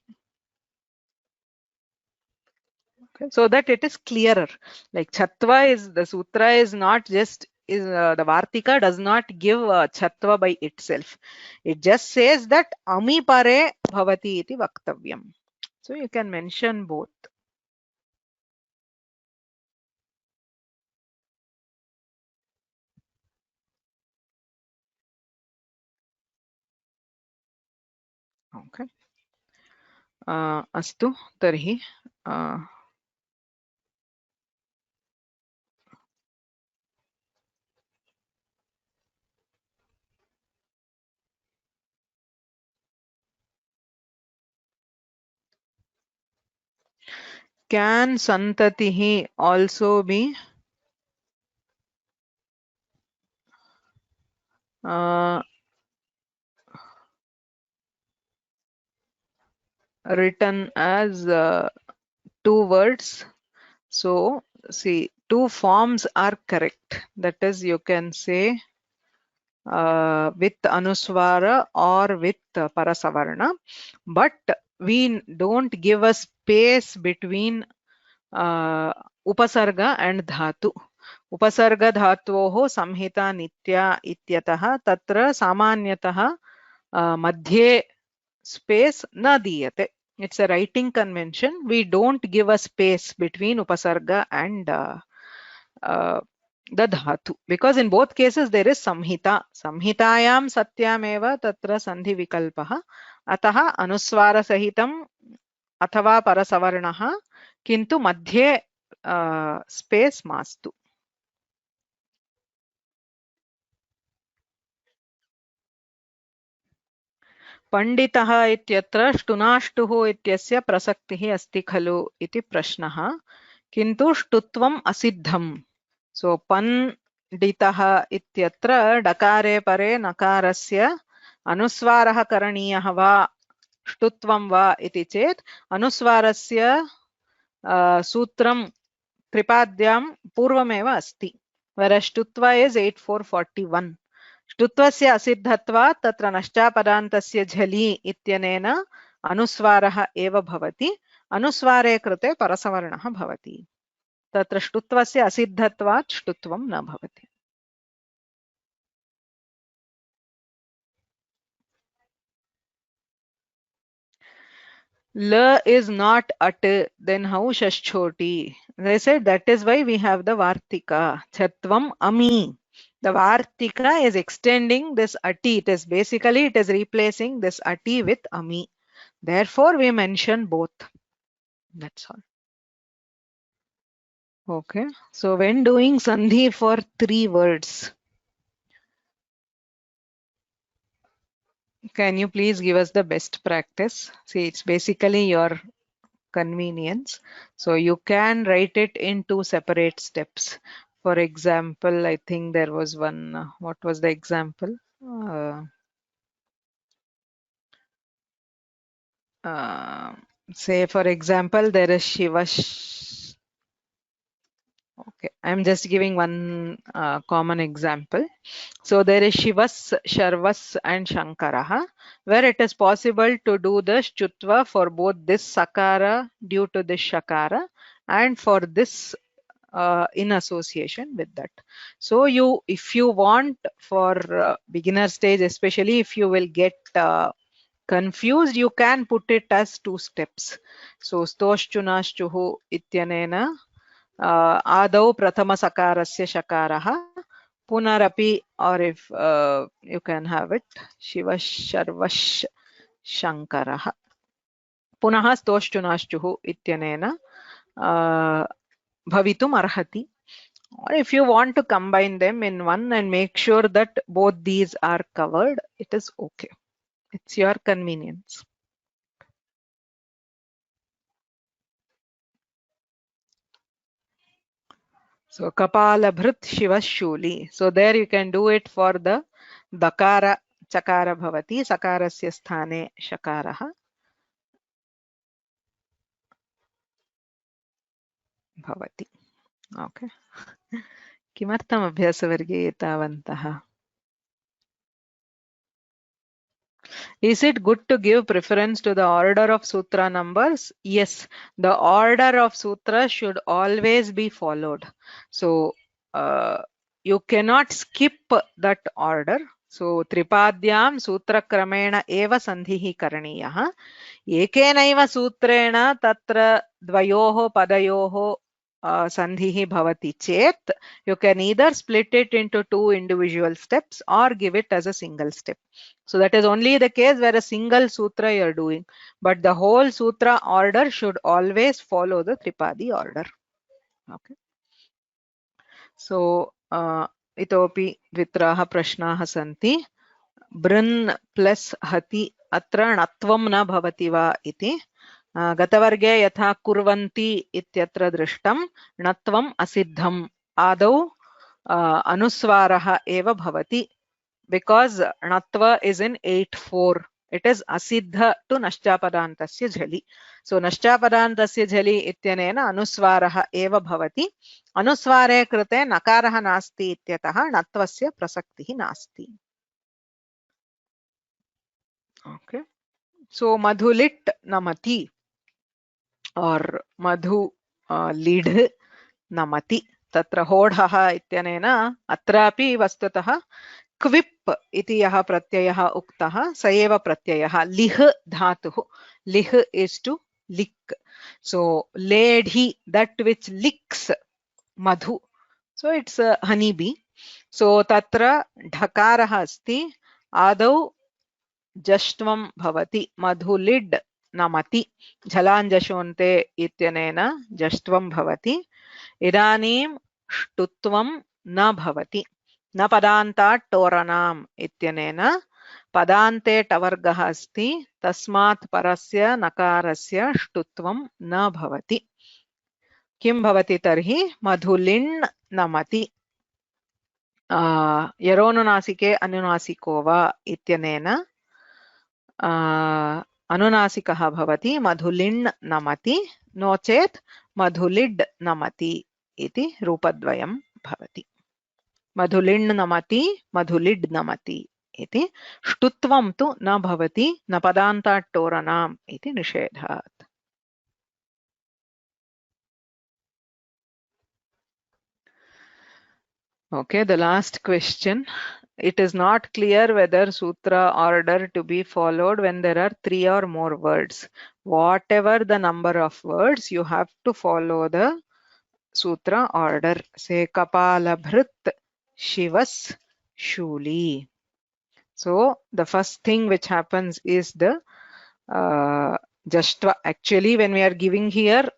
Okay, so that it is clearer. Like Chatva is, the sutra is not just, the Vartika does not give Chatva by itself. It just says that Ami pare bhavati iti vaktavyam. So you can mention both. Okay. Astu tarhi. Can santatihi also be written as two words? So see, two forms are correct. That is, you can say with anuswara or with parasavarna, but we don't give a space between upasarga and dhatu. Upasarga dhatoho samhita nitya ityatah tatra samanyatah madhye space na diyate. It's a writing convention. We don't give a space between upasarga and the dhatu, because in both cases there is samhita. Samhitayam satyameva tatra sandhi vikalpaha. Ataha anuswara sahitam athava parasavarnaha kintu madhye space mastu. पंडितः इत्यत्र ष्टुनाष्टुः इत्यस्य प्रसक्तिः अस्ति खलु इति प्रश्नः, किन्तु ष्टुत्वम् असिद्धम्. सो पंडितः इत्यत्र डकारे परे नकारस्य अनुस्वारः करणीयः वा ष्टुत्वं वा इति चेत् अनुस्वारस्य सूत्रं त्रिपाद्यां पूर्वमेव अस्ति. Whereas ष्टुत्वा is 8441. ष्टुत्वस्य असिद्धत्वात् तत्र नश्चापदान्तस्य झलि इत्यनेन अनुस्वारः एव भवति. अनुस्वारे कृते परसवर्णः भवति. तत्र ष्टुत्वस्य असिद्धत्वात् ष्टुत्वं न भवति. L is not at, then how shashchoti? They said that is why we have the Vartika. Chatvam ami. The Vartika is extending this ati. It is basically, it is replacing this ati with ami. Therefore, we mention both. That's all. Okay. So when doing sandhi for 3 words, can you please give us the best practice? See, it's basically your convenience. So you can write it in 2 separate steps. For example, I think there was one, what was the example? Say for example, there is Shiva. Okay, I'm just giving one common example. So there is Shivas, Sharvas and Shankaraha, where it is possible to do the Shchutva for both this Sakara due to this Shakara and for this in association with that. So if you want for beginner stage, especially if you will get confused, you can put it as 2 steps. So stoshchunashchuhu ityanena आदौ प्रथमसकारस्य शकारः पुनरपि, or if you can have it, शिवः शर्वः शङ्करः पुनः स्तोश्चुनाश्चुः इत्यनेन भवितुम् अर्हति. Or if you want to combine them in one and make sure that both these are covered, it is okay. It's your convenience. So Kapalabhrit Shivashuli. So there you can do it for the Dakara Chakara Bhavati, Sakarasya Sthane Shakaraha Bhavati. Okay. Kimartam Abhyasavarge Etavantah. Is it good to give preference to the order of sutra numbers? Yes, the order of sutra should always be followed. So you cannot skip that order. So Tripadyam Sutra Kramena Eva Sandhihi Karaniyah. Ekenaiva Sutrena Tatra Dvayoho Padayoho Sandhihi Bhavati Chet. You can either split it into 2 individual steps or give it as a single step. So that is only the case where a single sutra you are doing, but the whole sutra order should always follow the Tripadi order. Okay. So itopi dvitraha prashnaha santi. Brun plus hati atra natvam na bhavati va iti. गतवर्गे यथा कुर्वन्ति इत्यत्र दृष्टं णत्वम् असिद्धम् आदौ अनुस्वारः एव भवति. Because णत्व is in 8-4, it is asiddha to nashchapadantasya jhali. So nashchapadantasya jhali ityanena anusvarah eva bhavati. Anusvare krute nakarah nasti ityatah णत्वस्य prasaktihi nasti. Okay. So madhulit namati or madhu lidh namati. Tatra hodhah ityanena atrapi vastutah क्विप् इति यः प्रत्ययः उक्तः स एव प्रत्ययः लिह् धातुः. लिह् is to lick. So ledhi, that which licks madhu. So it's a honeybee. So tatra ढकारः अस्ति. आदौ जष्ट्वं भवति. मधु लिड् नमति. झलाञ्जशोन्ते इत्यनेन जष्ट्वं भवति. इदानीं ष्टुत्वं न भवति. न पदान्तात् टोरणाम् इत्यनेन पदान्ते टवर्गः अस्ति. तस्मात् परस्य नकारस्य ष्टुत्वं न भवति. किं भवति तर्हि? मधुलिण् नमति. यरोनुनासिके अनुनासिको वा इत्यनेन अनुनासिकः भवति मधुलिण् नमति नो चेत् मधुलिड् नमति इति रूपद्वयं भवति। मधुलिण् नमति मधुलिड् नमति इति। ष्टुत्वं तु न भवति न पदान्ताट्टोरणाम् इति निषेधात्। Okay, the last question. It is not clear whether sutra order to be followed when there are 3 or more words. Whatever the number of words, you have to follow the sutra order. Say Kapalabhrit Shivas Shuli. So the first thing which happens is the Jashtva. Actually, when we are giving here,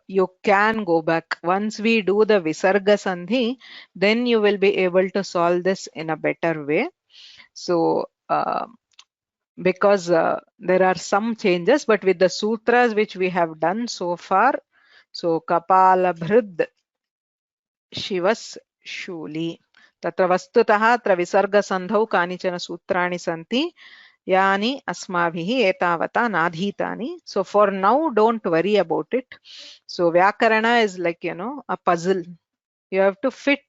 you can go back. Once we do the Visarga Sandhi, then you will be able to solve this in a better way. So, because there are some changes, but with the sutras which we have done so far, so Kapalabhrid Shivas Shuli. Tatra vastutah atra visarga sandhau kanichana sutrani santi yani asmabhihi etavata nadhitani. So for now, don't worry about it. So Vyakarana is like, a puzzle. You have to fit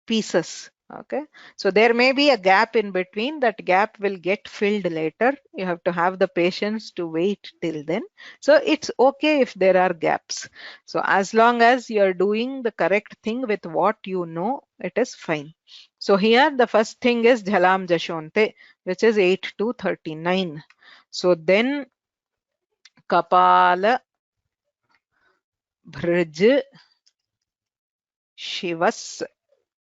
pieces. Okay, so there may be a gap in between. That gap will get filled later. You have to have the patience to wait till then. So it's okay if there are gaps. So as long as you're doing the correct thing with what you know, it is fine. So here the first thing is Jhalam Jashonte, which is 8 to 39. So then Kapala Bhrij Shivas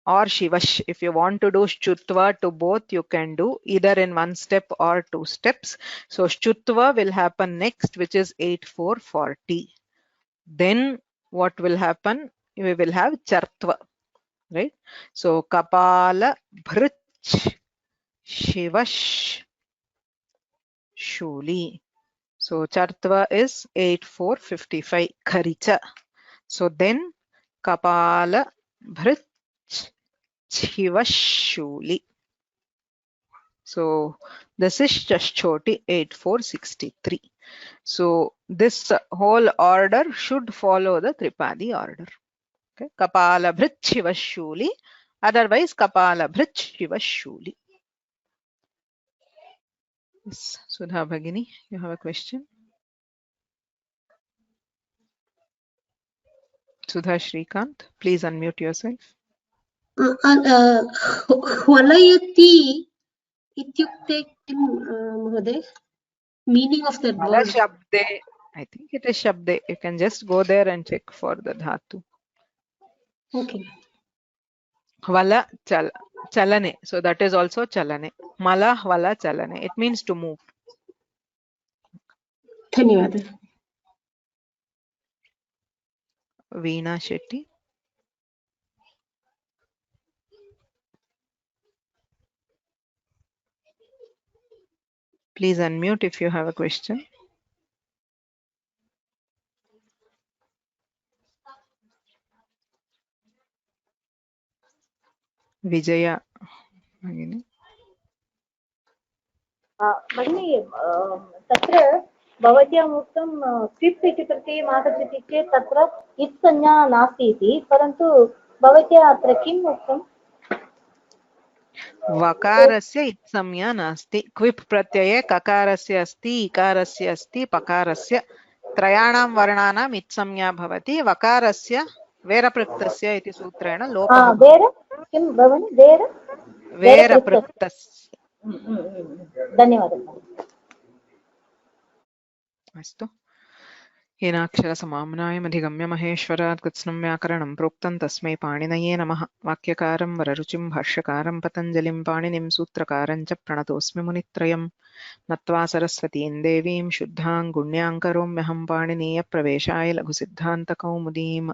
or Shivash. If you want to do Shchutva to both, you can do either in 1 step or 2 steps. So Shchutva will happen next, which is 8-4-40. Then what will happen? We will have Chartva, right? So Kapala Bhrich Shivash Shuli. So Chartva is 8-4-55 Kharicha. So then Kapala Bhrich Shivashuli. So this is Shashchoti 8-4-63. So this whole order should follow the Tripadi order. Okay, Kapala Bhrich Shivashuli. Otherwise, Kapala Bhrich Shivashuli. Yes, Sudha Bhagini, you have a question? Sudha Shrikant, please unmute yourself. Hvalayati ityukte kim Mahoday? Meaning of that word? Shabde. I think it is Shabde. You can just go there and check for the dhatu. Okay. Hvala chalane. So that is also chalane. Mala hvala chalane. It means to move. Dhanyawad. Veena Shetty. Please unmute if you have a question. Vijaya. भगिनी तत्र भवत्याम् उक्तं क्विप् इति प्रत्ययम् आगच्छति चेत् तत्र इत् संज्ञा नास्ति इति, परन्तु भवत्या अत्र किम् उक्तं? वकारस्य इत् संज्ञा नास्ति. क्विप् प्रत्यये ककारस्य अस्ति, इकारस्य अस्ति, पकारस्य त्रयाणां वर्णानाम् इत् संज्ञा भवति. वकारस्य वेरपृक्तस्य इति सूत्रेण लोपः. वेरपृक्तस्य. धन्यवादः. अस्तु. येनाक्षरसमाम्नायमधिगम्य महेश्वरात् कृत्स्नं व्याकरणं प्रोक्तं तस्मै पाणिनये नमः. वाक्यकारं वररुचिं भाष्यकारं पतञ्जलिं पाणिनिं सूत्रकारं च प्रणतोऽस्मि मुनित्रयं. नत्वा सरस्वतीं देवीं शुद्धां गुण्यां करोम्यहं पाणिनीयप्रवेशाय लघुसिद्धान्तकौमुदीम्.